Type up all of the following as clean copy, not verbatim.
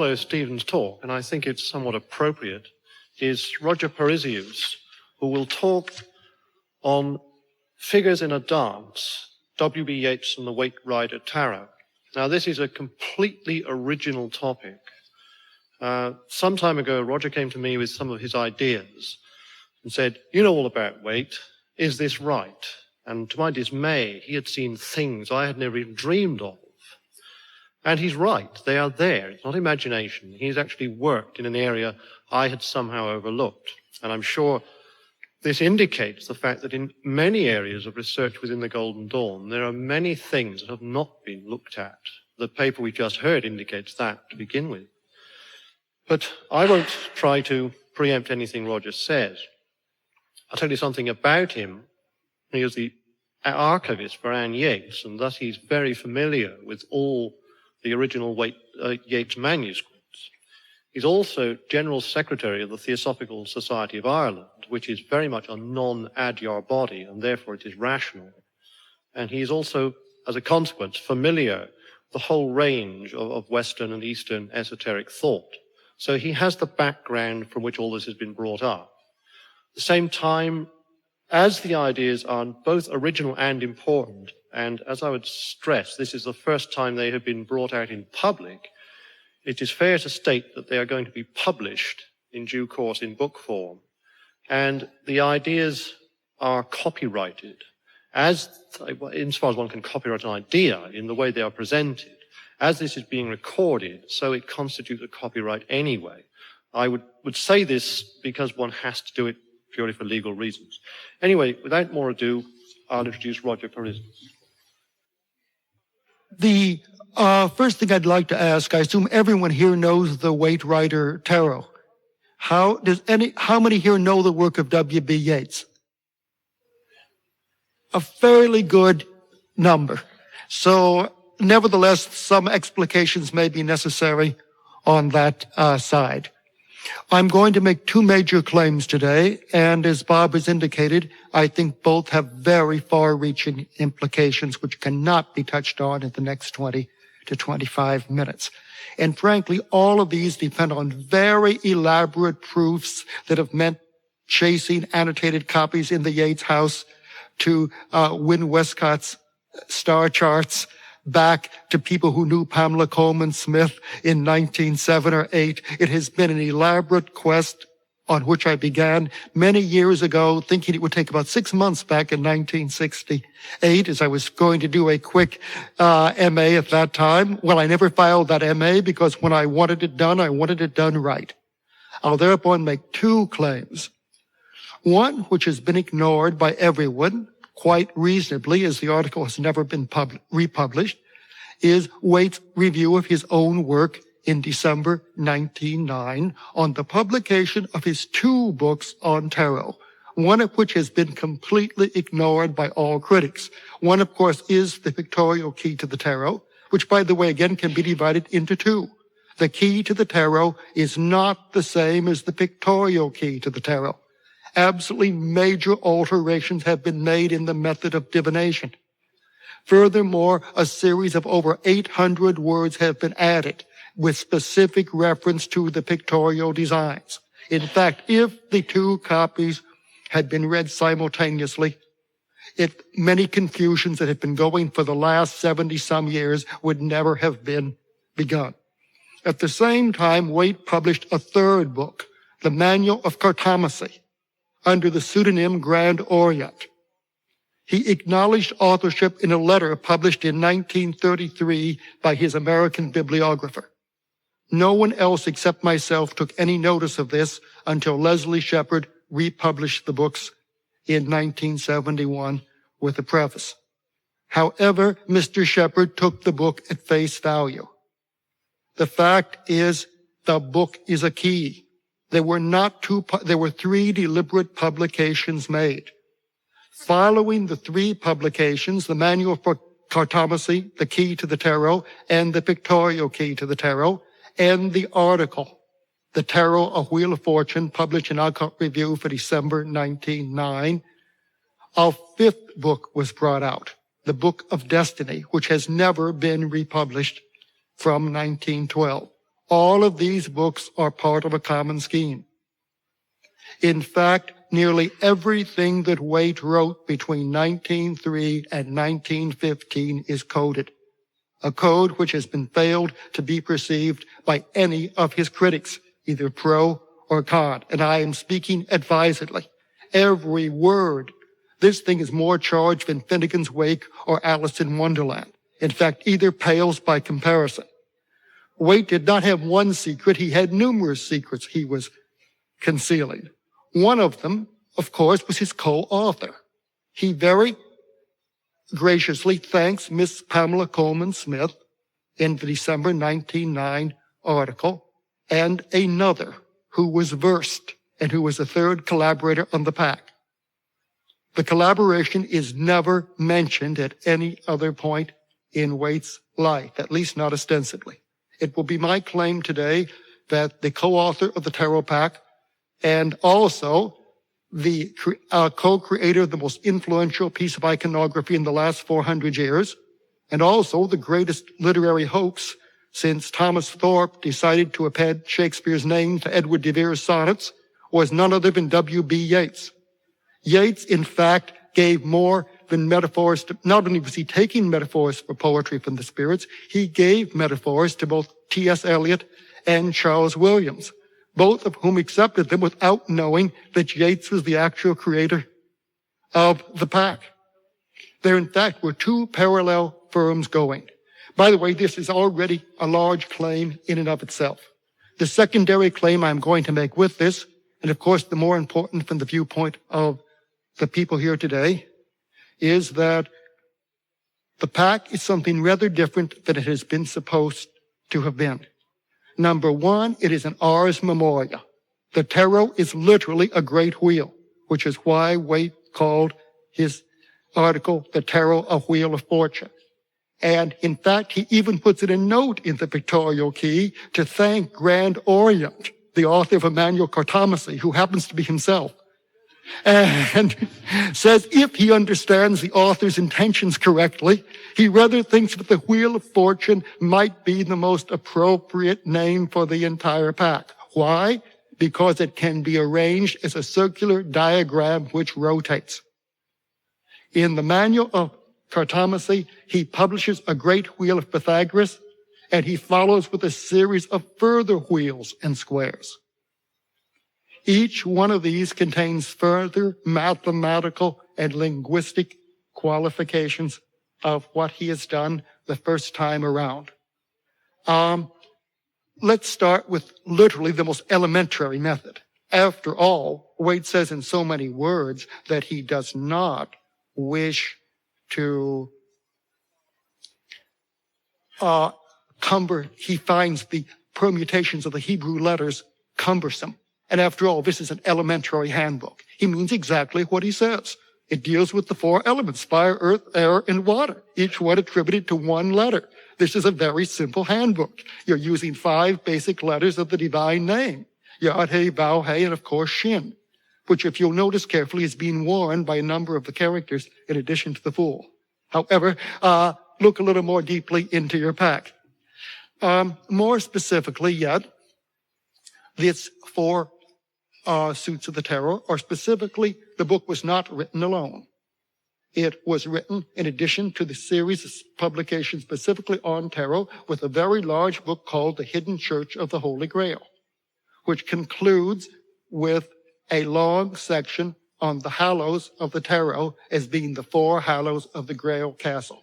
follow Stephen's talk, and I think it's somewhat appropriate, is Roger Parisious, who will talk on figures in a dance, W.B. Yeats and the Waite Rider Tarot. Now, this is a completely original topic. Some time ago, Roger came to me with some of his ideas and said, you know all about Waite, is this right? And to my dismay, he had seen things I had never even dreamed of. And he's right, they are there. It's not imagination. He's actually worked in an area I had somehow overlooked. And I'm sure this indicates the fact that in many areas of research within the Golden Dawn, there are many things that have not been looked at. The paper we just heard indicates that to begin with. But I won't try to preempt anything Roger says. I'll tell you something about him. He is the archivist for Anne Yeats, and thus he's very familiar with all the original Yeats manuscripts. He's also General Secretary of the Theosophical Society of Ireland, which is very much a non-adyar body, and therefore it is rational. And he's also, as a consequence, familiar with the whole range of Western and Eastern esoteric thought. So he has the background from which all this has been brought up. At the same time, as the ideas are both original and important, and as I would stress, this is the first time they have been brought out in public, it is fair to state that they are going to be published in due course in book form. And the ideas are copyrighted, insofar as one can copyright an idea in the way they are presented. As this is being recorded, so it constitutes a copyright anyway. I would say this because one has to do it purely for legal reasons. Anyway, without more ado, I'll introduce Roger Parisious. The first thing I'd like to ask, I assume everyone here knows the Waite Rider Tarot. How many here know the work of W.B. Yeats? A fairly good number. So, nevertheless, some explications may be necessary on that side. I'm going to make two major claims today, and as Bob has indicated, I think both have very far-reaching implications which cannot be touched on in the next 20 to 25 minutes. And frankly, all of these depend on very elaborate proofs that have meant chasing annotated copies in the Yeats house to Wynne Westcott's star charts, back to people who knew Pamela Coleman Smith in 1907 or 8. It has been an elaborate quest on which I began many years ago, thinking it would take about 6 months back in 1968, as I was going to do a quick MA at that time. Well, I never filed that MA because when I wanted it done right. I'll thereupon make two claims. One, which has been ignored by everyone, quite reasonably, as the article has never been republished, is Waite's review of his own work in December 1909 on the publication of his two books on tarot, one of which has been completely ignored by all critics. One, of course, is The Pictorial Key to the Tarot, which, by the way, again, can be divided into two. The key to the tarot is not the same as the pictorial key to the tarot. Absolutely major alterations have been made in the method of divination. Furthermore, a series of over 800 words have been added with specific reference to the pictorial designs. In fact, if the two copies had been read simultaneously, many confusions that have been going for the last 70-some years would never have been begun. At the same time, Waite published a third book, The Manual of Cartomancy, under the pseudonym Grand Orient. He acknowledged authorship in a letter published in 1933 by his American bibliographer. No one else except myself took any notice of this until Leslie Shepard republished the books in 1971 with a preface. However, Mr. Shepard took the book at face value. The fact is, the book is a key. There were three deliberate publications made. Following the three publications, the Manual for Cartomancy, The Key to the Tarot, and The Pictorial Key to the Tarot, and the article, The Tarot, A Wheel of Fortune, published in Occult Review for December 1909, a fifth book was brought out, The Book of Destiny, which has never been republished from 1912. All of these books are part of a common scheme. In fact, nearly everything that Waite wrote between 1903 and 1915 is coded, a code which has been failed to be perceived by any of his critics, either pro or con. And I am speaking advisedly. Every word. This thing is more charged than Finnegan's Wake or Alice in Wonderland. In fact, either pales by comparison. Waite did not have one secret. He had numerous secrets he was concealing. One of them, of course, was his co-author. He very graciously thanks Miss Pamela Coleman Smith in the December 1909 article, and another who was versed and who was a third collaborator on the pack. The collaboration is never mentioned at any other point in Waite's life, at least not ostensibly. It will be my claim today that the co-author of the Tarot Pack and also the co-creator of the most influential piece of iconography in the last 400 years, and also the greatest literary hoax since Thomas Thorpe decided to append Shakespeare's name to Edward de Vere's sonnets, was none other than W.B. Yeats. Yeats, in fact, gave more than metaphors to, not only was he taking metaphors for poetry from the spirits, he gave metaphors to both T.S. Eliot and Charles Williams, both of whom accepted them without knowing that Yeats was the actual creator of the pack. There, in fact, were two parallel firms going. By the way, this is already a large claim in and of itself. The secondary claim I'm going to make with this, and of course the more important from the viewpoint of the people here today, is that the pack is something rather different than it has been supposed to have been. Number one, it is an ars memoria. The tarot is literally a great wheel, which is why Waite called his article the Tarot, a Wheel of Fortune. And in fact, he even puts in a note in the pictorial key to thank Grand Orient, the author of Emmanuel Cartomacy, who happens to be himself, and says if he understands the author's intentions correctly, he rather thinks that the Wheel of Fortune might be the most appropriate name for the entire pack. Why? Because it can be arranged as a circular diagram which rotates. In the Manual of Cartomacy, he publishes a great wheel of Pythagoras, and he follows with a series of further wheels and squares. Each one of these contains further mathematical and linguistic qualifications of what he has done the first time around. Let's start with literally the most elementary method. After all, Waite says in so many words that he does not wish to he finds the permutations of the Hebrew letters cumbersome. And after all, this is an elementary handbook. He means exactly what he says. It deals with the four elements, fire, earth, air, and water, each one attributed to one letter. This is a very simple handbook. You're using 5 basic letters of the divine name, Yod, He, Vav, He, and of course Shin, which if you'll notice carefully is being worn by a number of the characters in addition to the Fool. However, look a little more deeply into your pack. More specifically yet, these 4 suits of the tarot, or specifically, the book was not written alone. It was written in addition to the series of publications specifically on tarot with a very large book called The Hidden Church of the Holy Grail, which concludes with a long section on the hallows of the tarot as being the 4 hallows of the Grail Castle.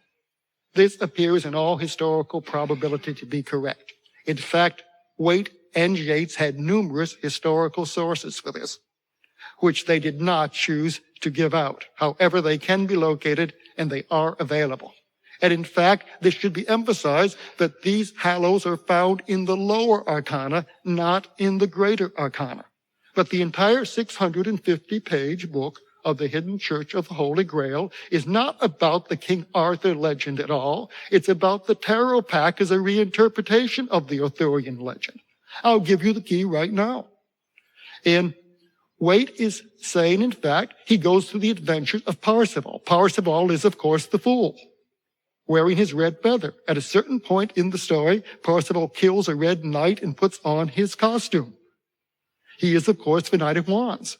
This appears in all historical probability to be correct. In fact, Waite and Yeats had numerous historical sources for this, which they did not choose to give out. However, they can be located and they are available. And in fact, this should be emphasized that these hallows are found in the lower arcana, not in the greater arcana. But the entire 650-page book of the Hidden Church of the Holy Grail is not about the King Arthur legend at all. It's about the tarot pack as a reinterpretation of the Arthurian legend. I'll give you the key right now. And Waite is saying, in fact, he goes through the adventures of Parzival. Parzival is, of course, the Fool. wearing his red feather. At a certain point in the story, Percival kills a red knight and puts on his costume. He is, of course, the Knight of Wands.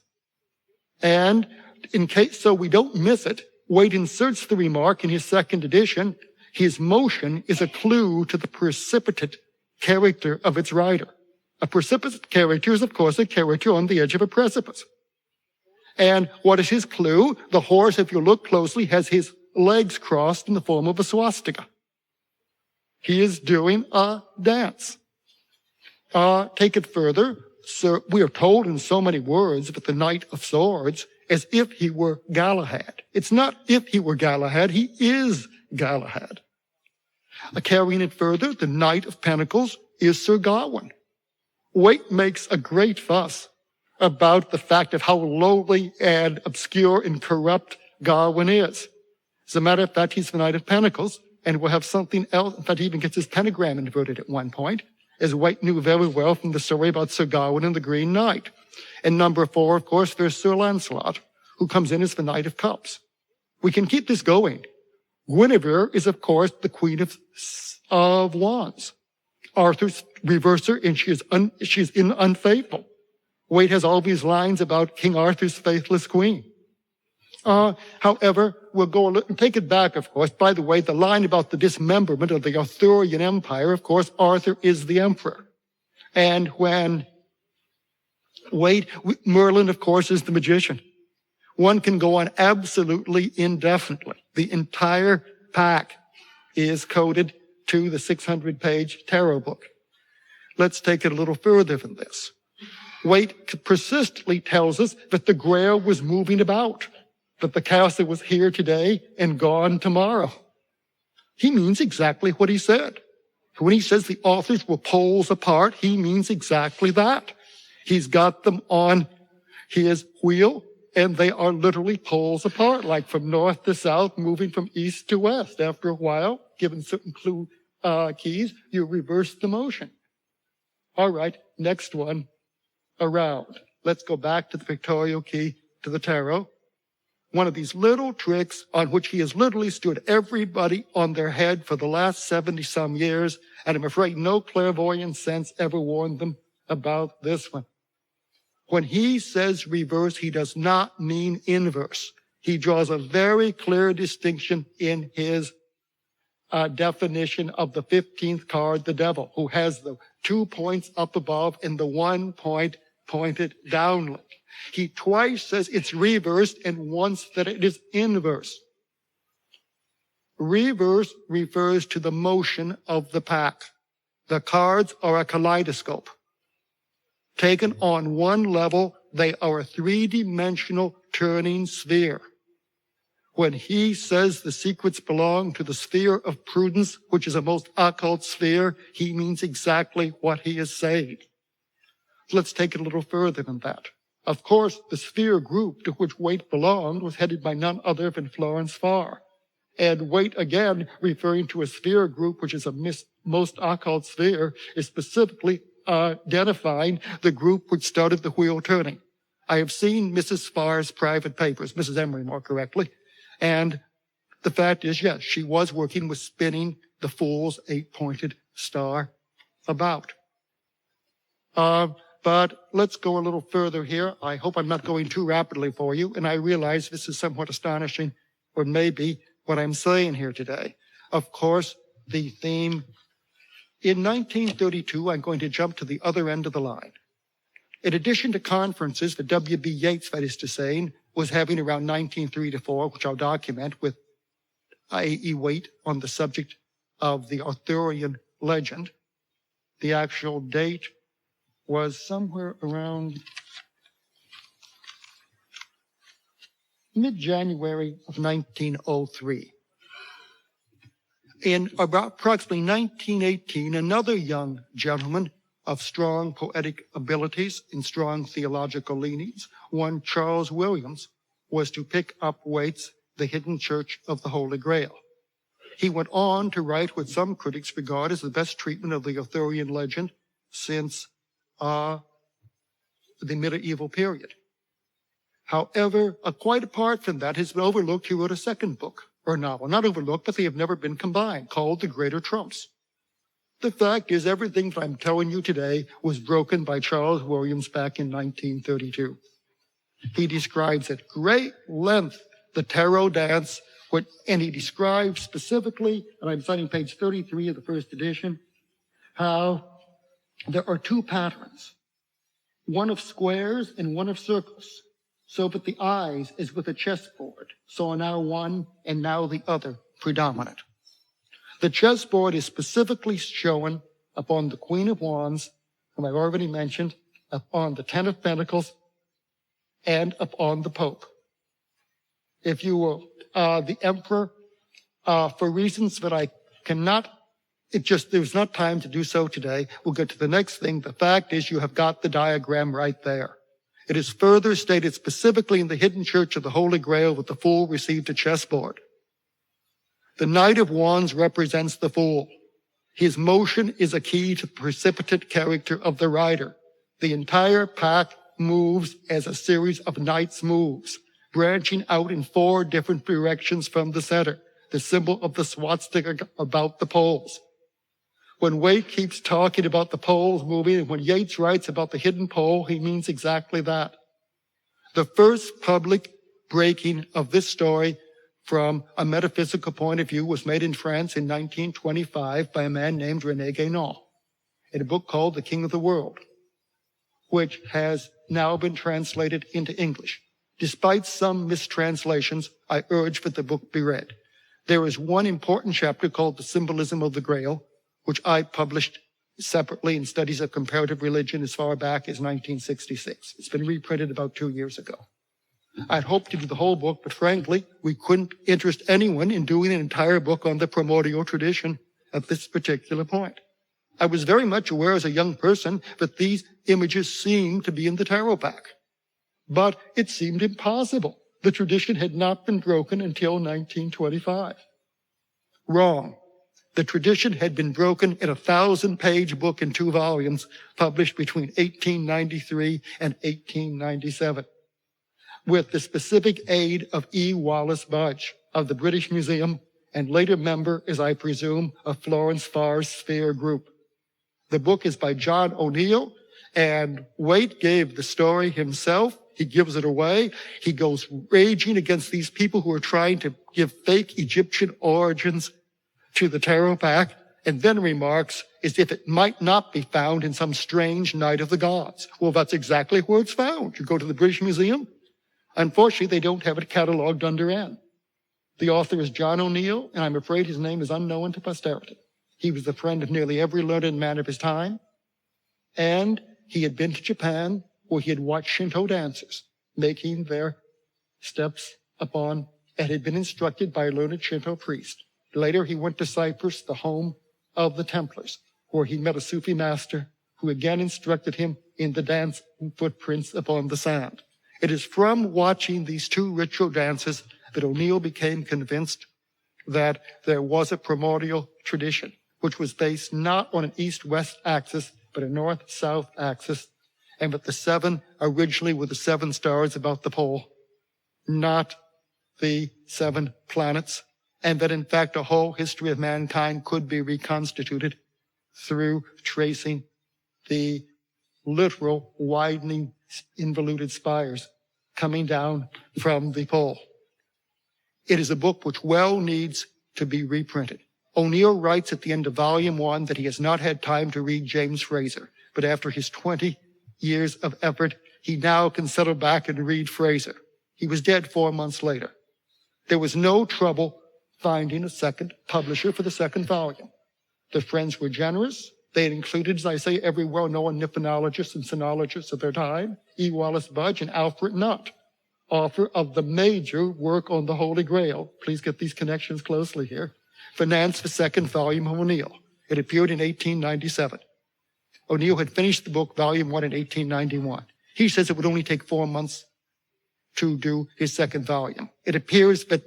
And in case so we don't miss it, Waite inserts the remark in his second edition, his motion is a clue to the precipitate character of its writer. A precipitate character is, of course, a character on the edge of a precipice. And what is his clue? The horse, if you look closely, has his legs crossed in the form of a swastika. He is doing a dance. Take it further. So we are told in so many words that the Knight of Swords as if he were Galahad. It's not if he were Galahad, he is Galahad. Carrying it further, the Knight of Pentacles is Sir Gawain. Waite makes a great fuss about the fact of how lowly and obscure and corrupt Gawain is. As a matter of fact, he's the Knight of Pentacles, and we'll have something else. In fact, he even gets his pentagram inverted at one point, as Waite knew very well from the story about Sir Gawain and the Green Knight. And number 4, of course, there's Sir Lancelot, who comes in as the Knight of Cups. We can keep this going. Guinevere is, of course, the Queen of Wands. Arthur's reverser, and she's unfaithful. Waite has all these lines about King Arthur's faithless queen. However, we'll go and take it back, of course. By the way, the line about the dismemberment of the Arthurian Empire, of course, Arthur is the emperor. And when Merlin, of course, is the magician. One can go on absolutely indefinitely. The entire pack is coded to the 600-page tarot book. Let's take it a little further than this. Waite persistently tells us that the Grail was moving about, that the castle was here today and gone tomorrow. He means exactly what he said. When he says the authors were poles apart, he means exactly that. He's got them on his wheel, and they are literally poles apart, like from north to south, moving from east to west. After a while, given certain keys, you reverse the motion. All right, next one, around. Let's go back to the pictorial key to the tarot. One of these little tricks on which he has literally stood everybody on their head for the last 70-some years, and I'm afraid no clairvoyant sense ever warned them about this one. When he says reverse, he does not mean inverse. He draws a very clear distinction in his definition of the 15th card, the Devil, who has the 2 points up above and the 1 point pointed downward. He twice says it's reversed and once that it is inverse. Reverse refers to the motion of the pack. The cards are a kaleidoscope. Taken on one level, they are a 3-dimensional turning sphere. When he says the secrets belong to the sphere of prudence, which is a most occult sphere, he means exactly what he is saying. Let's take it a little further than that. Of course, the sphere group to which Waite belonged was headed by none other than Florence Farr. And Waite, again, referring to a sphere group, which is a most occult sphere, is specifically identifying the group which started the wheel turning. I have seen Mrs. Farr's private papers, Mrs. Emery more correctly, and the fact is, yes, she was working with spinning the Fool's 8-pointed star about. But let's go a little further here. I hope I'm not going too rapidly for you, and I realize this is somewhat astonishing, or maybe what I'm saying here today. Of course, the theme. In 1932, I'm going to jump to the other end of the line. In addition to conferences that W.B. Yeats, that is to say, was having around 1903 to 4, which I'll document with A.E. Waite on the subject of the Arthurian legend, the actual date was somewhere around mid-January of 1903. In about approximately 1918, another young gentleman of strong poetic abilities and strong theological leanings, one Charles Williams, was to pick up Waite's The Hidden Church of the Holy Grail. He went on to write what some critics regard as the best treatment of the Arthurian legend since the medieval period. However, quite apart from that, has been overlooked, he wrote a second book or novel, not overlooked, but they have never been combined, called The Greater Trumps. The fact is, everything that I'm telling you today was broken by Charles Williams back in 1932. He describes at great length the tarot dance, and he describes specifically, and I'm citing page 33 of the first edition, how there are two patterns, one of squares and one of circles, so that the eyes is with a chessboard, so now one and now the other predominant. The chessboard is specifically shown upon the Queen of Wands, whom I've already mentioned, upon the Ten of Pentacles, and upon the Pope. If you will, the Emperor, for reasons that I cannot, there's not time to do so today. We'll get to the next thing. The fact is you have got the diagram right there. It is further stated specifically in the hidden church of the Holy Grail that the Fool received a chessboard. The Knight of Wands represents the Fool. His motion is a key to the precipitate character of the rider. The entire pack moves as a series of knights moves, branching out in 4 different directions from the center, the symbol of the swastika about the poles. When Waite keeps talking about the poles moving, and when Yeats writes about the hidden pole, he means exactly that. The first public breaking of this story from a metaphysical point of view was made in France in 1925 by a man named René Guénon in a book called The King of the World, which has now been translated into English. Despite some mistranslations, I urge that the book be read. There is one important chapter called The Symbolism of the Grail, which I published separately in Studies of Comparative Religion as far back as 1966. It's been reprinted about 2 years ago. I'd hoped to do the whole book, but frankly, we couldn't interest anyone in doing an entire book on the primordial tradition at this particular point. I was very much aware as a young person that these images seemed to be in the tarot pack, but it seemed impossible. The tradition had not been broken until 1925. Wrong. The tradition had been broken in a 1,000-page book in 2 volumes, published between 1893 and 1897, with the specific aid of E. Wallace Budge of the British Museum and later member, as I presume, of Florence Farr's Sphere Group. The book is by John O'Neill, and Waite gave the story himself. He gives it away. He goes raging against these people who are trying to give fake Egyptian origins to the tarot pack, and then remarks as if it might not be found in some strange night of the gods. Well, that's exactly where it's found. You go to the British Museum. Unfortunately, they don't have it cataloged under N. The author is John O'Neill, and I'm afraid his name is unknown to posterity. He was the friend of nearly every learned man of his time, and he had been to Japan, where he had watched Shinto dancers making their steps upon, and had been instructed by a learned Shinto priest. Later, he went to Cyprus, the home of the Templars, where he met a Sufi master who again instructed him in the dance footprints upon the sand. It is from watching these 2 ritual dances that O'Neill became convinced that there was a primordial tradition, which was based not on an east-west axis, but a north-south axis, and that the 7 originally were the 7 stars about the pole, not the 7 planets, and that in fact a whole history of mankind could be reconstituted through tracing the literal widening involuted spires coming down from the pole. It is a book which well needs to be reprinted. O'Neill writes at the end of volume 1 that he has not had time to read James Fraser, but after his 20 years of effort, he now can settle back and read Fraser. He was dead 4 months later. There was no trouble finding a second publisher for the 2nd volume. The friends were generous. They had included, as I say, every well-known nymphonologist and sinologist of their time, E. Wallace Budge and Alfred Nutt, author of the major work on the Holy Grail. Please get these connections closely here. Financed the 2nd volume of O'Neill. It appeared in 1897. O'Neill had finished the book, volume 1, in 1891. He says it would only take 4 months to do his 2nd volume. It appears that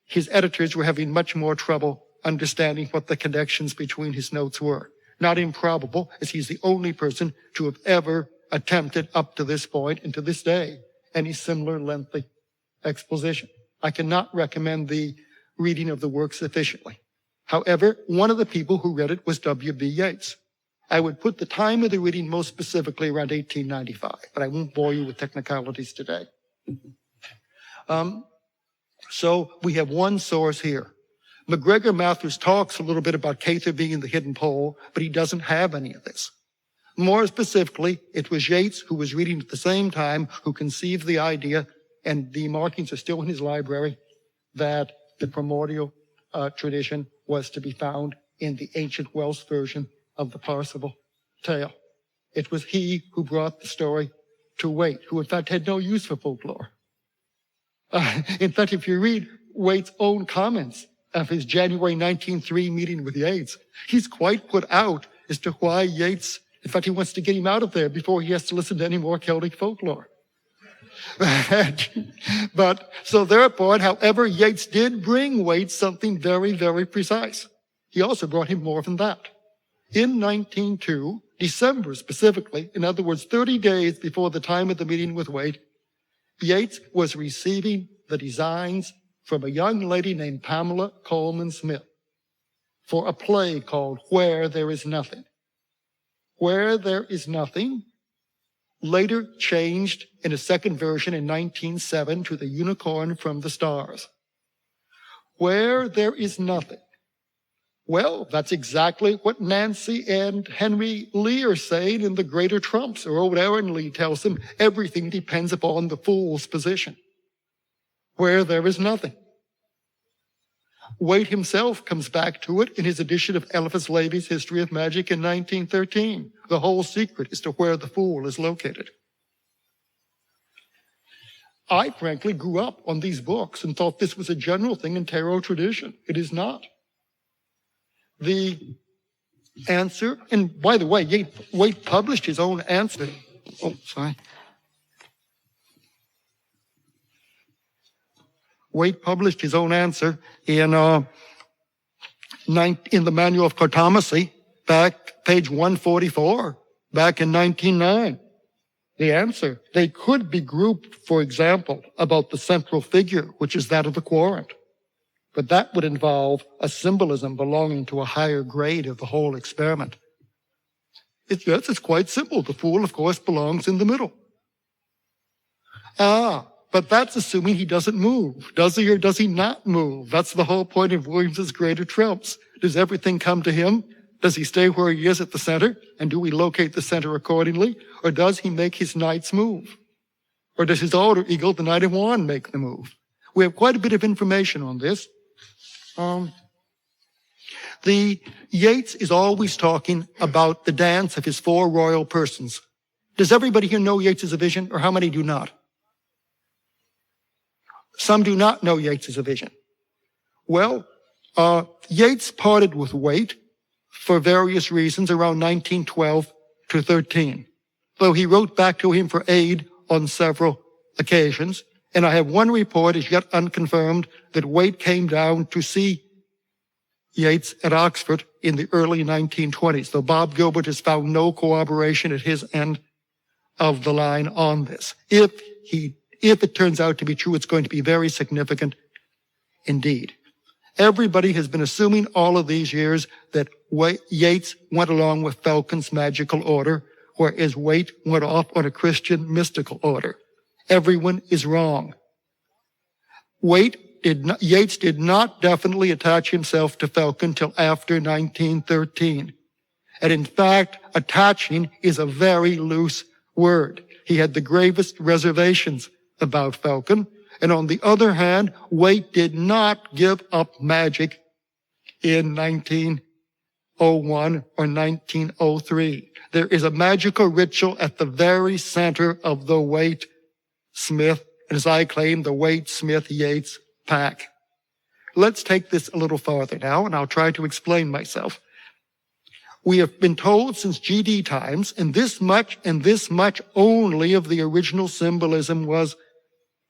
his editors were having much more trouble understanding what the connections between his notes were. Not improbable, as he's the only person to have ever attempted up to this point and to this day any similar lengthy exposition. I cannot recommend the reading of the work sufficiently. However, one of the people who read it was W.B. Yeats. I would put the time of the reading most specifically around 1895, but I won't bore you with technicalities today. So we have one source here. MacGregor Mathers talks a little bit about Cather being the hidden pole, but he doesn't have any of this. More specifically, it was Yeats who was reading at the same time who conceived the idea, and the markings are still in his library, that the primordial tradition was to be found in the ancient Welsh version of the Parsival tale. It was he who brought the story to Waite, who in fact had no use for folklore. In fact, if you read Waite's own comments of his January 1903 meeting with Yeats, he's quite put out as to why Yeats, in fact, he wants to get him out of there before he has to listen to any more Celtic folklore. But so therefore, however, Yeats did bring Waite something very, very precise. He also brought him more than that. In 1902, December specifically, in other words, 30 days before the time of the meeting with Waite, Yeats was receiving the designs from a young lady named Pamela Coleman Smith for a play called Where There Is Nothing. Where There Is Nothing, later changed in a second version in 1907 to The Unicorn from the Stars. Where There Is Nothing. Well, that's exactly what Nancy and Henry Lee are saying in The Greater Trumps, or old Aaron Lee tells them everything depends upon the fool's position. Where there is nothing. Waite himself comes back to it in his edition of Eliphas Levy's History of Magic in 1913. The whole secret is to where the fool is located. I frankly grew up on these books and thought this was a general thing in tarot tradition. It is not. The answer, and by the way, Waite published his own answer. Oh, sorry. Waite published his own answer in the Manual of Cartomancy, back page 144, back in 1909. The answer, they could be grouped, for example, about the central figure, which is that of the quorant. But that would involve a symbolism belonging to a higher grade of the whole experiment. Yes, it's quite simple. The fool, of course, belongs in the middle. But that's assuming he doesn't move. Does he or does he not move? That's the whole point of Williams's Greater Trumps. Does everything come to him? Does he stay where he is at the center? And do we locate the center accordingly? Or does he make his knights move? Or does his alter ego, the Knight of Wands, make the move? We have quite a bit of information on this. The Yeats is always talking about the dance of his four royal persons. Does everybody here know Yeats is a vision, or how many do not? Some do not know Yeats is a vision. Well, Yeats parted with Waite for various reasons around 1912 to 13, though he wrote back to him for aid on several occasions. And I have one report, as yet unconfirmed, that Waite came down to see Yeats at Oxford in the early 1920s, though Bob Gilbert has found no corroboration at his end of the line on this. If it turns out to be true, it's going to be very significant indeed. Everybody has been assuming all of these years that Yeats went along with Falcon's magical order, whereas Waite went off on a Christian mystical order. Everyone is wrong. Yeats did not definitely attach himself to Falcon till after 1913. And in fact, attaching is a very loose word. He had the gravest reservations about Falcon. And on the other hand, Waite did not give up magic in 1901 or 1903. There is a magical ritual at the very center of the Waite-Smith, and as I claim, the Waite-Smith-Yeats pack. Let's take this a little farther now, and I'll try to explain myself. We have been told since GD times, and this much only of the original symbolism was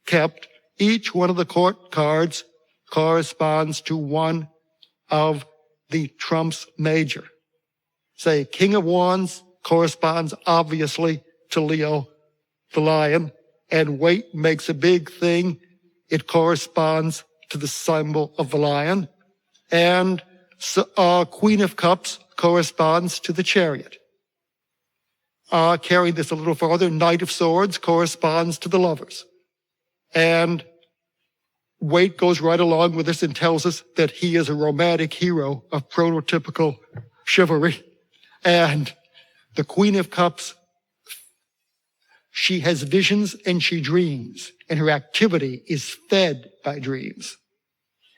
kept. Each one of the court cards corresponds to one of the trumps major. Say, King of Wands corresponds obviously to Leo, the lion, and Waite makes a big thing. It corresponds to the symbol of the lion. And Queen of Cups corresponds to the chariot. Carrying this a little farther, Knight of Swords corresponds to the lovers. And Waite goes right along with this and tells us that he is a romantic hero of prototypical chivalry. And the Queen of Cups, she has visions and she dreams, and her activity is fed by dreams.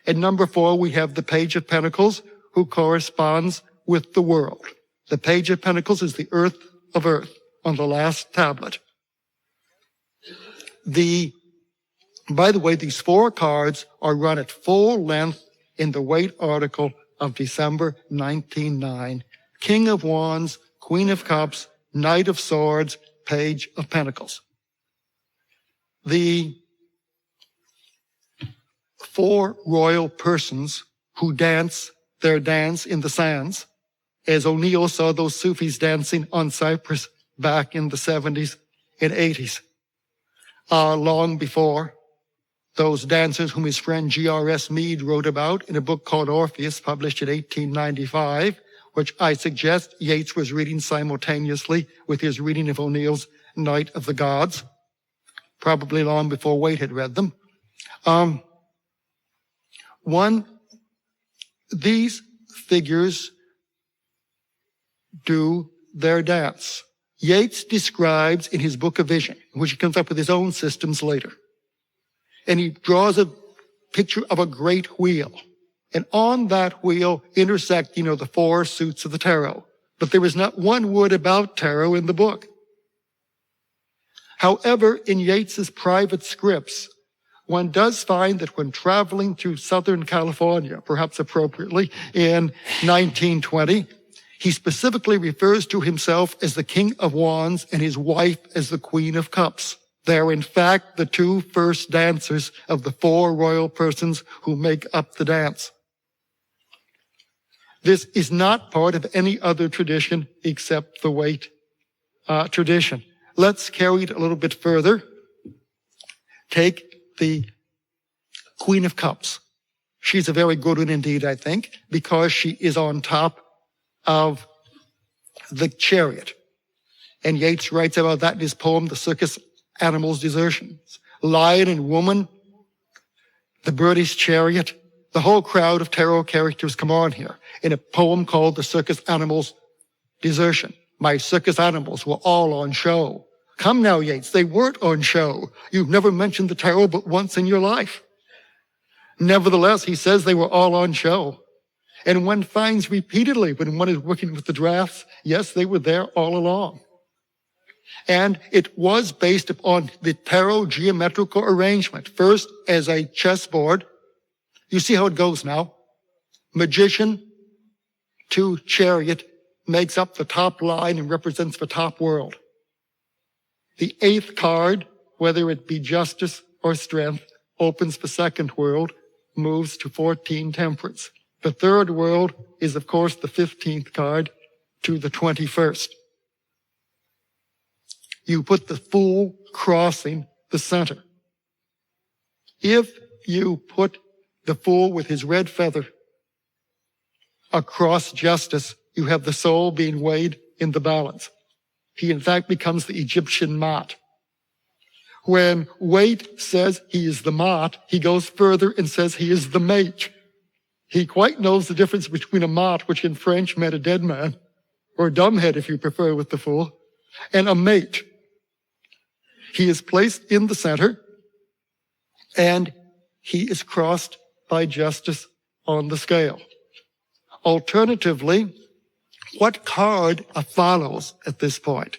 At number 4, we have the Page of Pentacles, who corresponds with the world. The Page of Pentacles is the earth of earth on the last tablet. By the way, these 4 cards are run at full length in the Waite article of December 1909. King of Wands, Queen of Cups, Knight of Swords, Page of Pentacles. The 4 royal persons who dance their dance in the sands, as O'Neill saw those Sufis dancing on Cyprus back in the 70s and 80s, long before those dancers whom his friend G.R.S. Mead wrote about in a book called Orpheus, published in 1895, which I suggest Yeats was reading simultaneously with his reading of O'Neill's Night of the Gods, probably long before Waite had read them. These figures do their dance. Yeats describes in his book of Vision, in which he comes up with his own systems later, and he draws a picture of a great wheel. And on that wheel intersect, the 4 suits of the tarot. But there is not one word about tarot in the book. However, in Yeats's private scripts, one does find that when traveling through Southern California, perhaps appropriately, in 1920, he specifically refers to himself as the King of Wands and his wife as the Queen of Cups. They're in fact the 2 first dancers of the 4 royal persons who make up the dance. This is not part of any other tradition except the Waite tradition. Let's carry it a little bit further. Take the Queen of Cups. She's a very good one indeed, I think, because she is on top of the chariot. And Yeats writes about that in his poem, The Circus Animals' Desertions. Lion and woman, the birdie's chariot, the whole crowd of tarot characters come on here in a poem called The Circus Animals' Desertion. My circus animals were all on show. Come now, Yeats, they weren't on show. You've never mentioned the tarot but once in your life. Nevertheless, he says they were all on show. And one finds repeatedly when one is working with the drafts, yes, they were there all along. And it was based upon the tarot geometrical arrangement. First, as a chessboard. You see how it goes now? Magician to chariot makes up the top line and represents the top world. The 8th card, whether it be justice or strength, opens the 2nd world, moves to 14 temperance. The 3rd world is, of course, the 15th card to the 21st. You put the Fool crossing the center. If you put the Fool with his red feather across justice, you have the soul being weighed in the balance. He, in fact, becomes the Egyptian Mot. When Waite says he is the Mot, he goes further and says he is the mate. He quite knows the difference between a Mot, which in French meant a dead man, or a dumbhead if you prefer with the Fool, and a mate. He is placed in the center, and he is crossed by justice on the scale. Alternatively, what card follows at this point?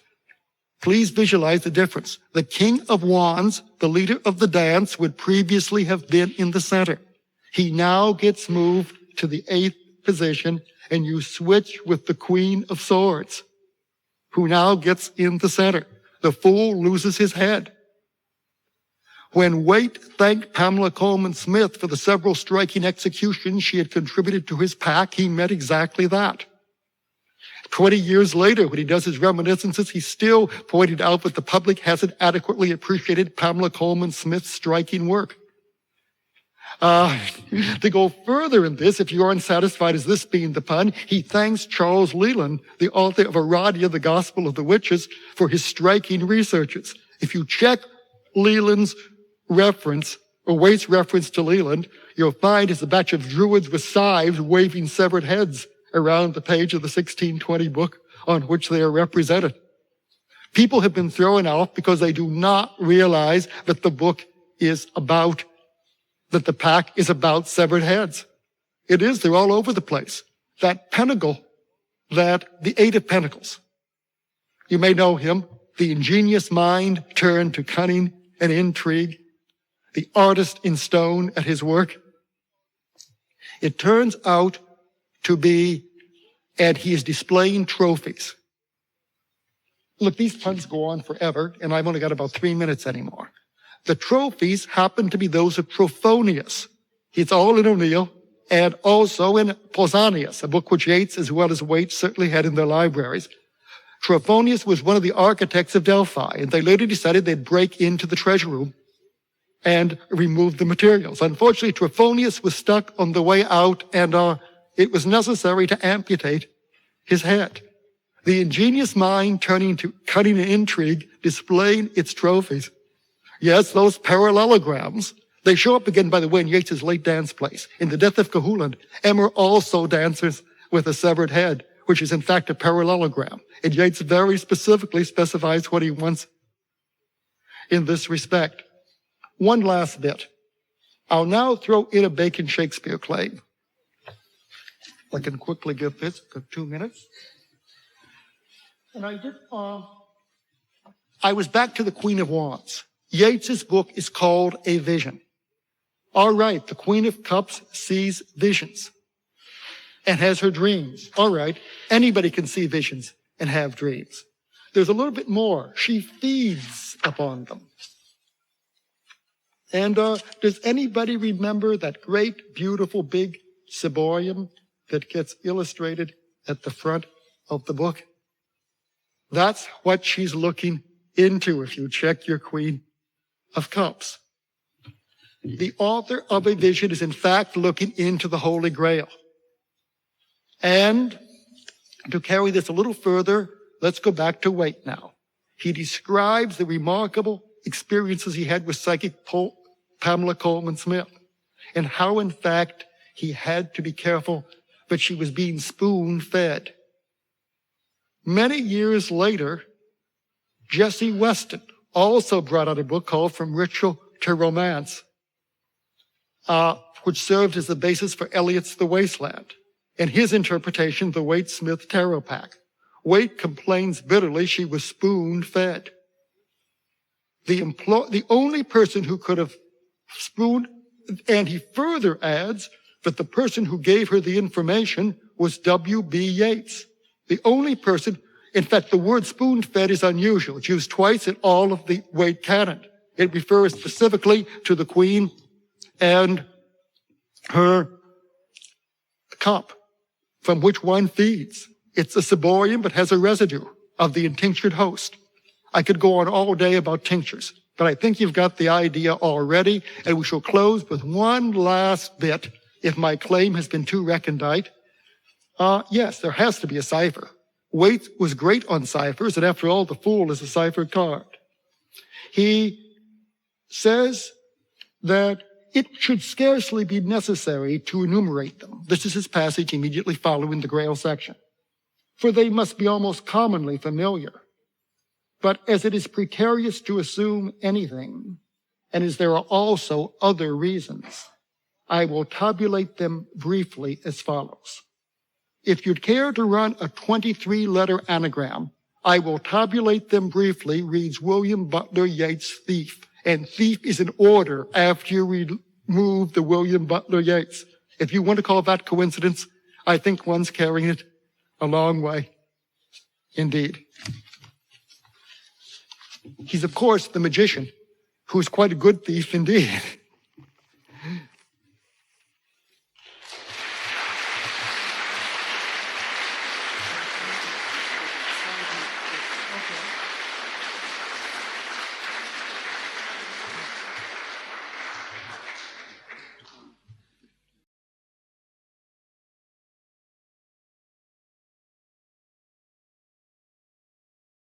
Please visualize the difference. The King of Wands, the leader of the dance, would previously have been in the center. He now gets moved to the 8th position, and you switch with the Queen of Swords, who now gets in the center. The Fool loses his head. When Waite thanked Pamela Coleman Smith for the several striking executions she had contributed to his pack, he meant exactly that. 20 years later, when he does his reminiscences, he still pointed out that the public hasn't adequately appreciated Pamela Coleman Smith's striking work. To go further in this, if you aren't satisfied as this being the pun, he thanks Charles Leland, the author of Aradia, the Gospel of the Witches, for his striking researches. If you check Leland's reference, or Waite's reference to Leland, you'll find it's a batch of druids with scythes waving severed heads around the page of the 1620 book on which they are represented. People have been thrown off because they do not realize that the book is about, that the pack is about severed heads. It is, they're all over the place. That pentacle, that the Eight of Pentacles. You may know him, the ingenious mind turned to cunning and intrigue, the artist in stone at his work. It turns out to be, and he is displaying trophies. Look, these puns go on forever, and I've only got about 3 minutes anymore. The trophies happen to be those of Trophonius. It's all in O'Neill, and also in Pausanias, a book which Yeats as well as Waite certainly had in their libraries. Trophonius was one of the architects of Delphi, and they later decided they'd break into the treasure room and remove the materials. Unfortunately, Trophonius was stuck on the way out, and it was necessary to amputate his head. The ingenious mind turning to cunning and intrigue, displaying its trophies. Yes, those parallelograms. They show up again, by the way, in Yeats's late dance plays. In The Death of Cahulan, Emmer also dances with a severed head, which is in fact a parallelogram. And Yeats very specifically specifies what he wants in this respect. One last bit. I'll now throw in a Bacon Shakespeare claim. I can quickly give this, got 2 minutes. And I was back to the Queen of Wands. Yeats's book is called A Vision. All right, the Queen of Cups sees visions and has her dreams. All right, anybody can see visions and have dreams. There's a little bit more. She feeds upon them. And does anybody remember that great, beautiful, big ciborium that gets illustrated at the front of the book? That's what she's looking into if you check your Queen of Cups. The author of A Vision is in fact looking into the Holy Grail. And to carry this a little further, let's go back to Waite now. He describes the remarkable experiences he had with psychic Pamela Coleman Smith and how in fact he had to be careful that she was being spoon-fed. Many years later, Jessie Weston also brought out a book called From Ritual to Romance, which served as the basis for Eliot's The Wasteland, and his interpretation of the Waite-Smith Tarot Pack. Waite complains bitterly she was spoon-fed. The only person who could have spooned, and he further adds that the person who gave her the information was W.B. Yeats. The only person, in fact, the word spoon-fed is unusual. It's used twice in all of the Waite canon. It refers specifically to the Queen and her cup from which one feeds. It's a ciborium, but has a residue of the intinctured host. I could go on all day about tinctures, but I think you've got the idea already, and we shall close with one last bit, if my claim has been too recondite. Yes, there has to be a cipher. Waite was great on ciphers, and after all, the Fool is a ciphered card. He says that it should scarcely be necessary to enumerate them. This is his passage immediately following the Grail section. For they must be almost commonly familiar. But as it is precarious to assume anything, and as there are also other reasons, I will tabulate them briefly as follows. If you'd care to run a 23-letter anagram, I will tabulate them briefly, reads William Butler Yeats Thief. And thief is in order after you remove the William Butler Yeats. If you want to call that coincidence, I think one's carrying it a long way. Indeed. He's, of course, the magician, who's quite a good thief indeed.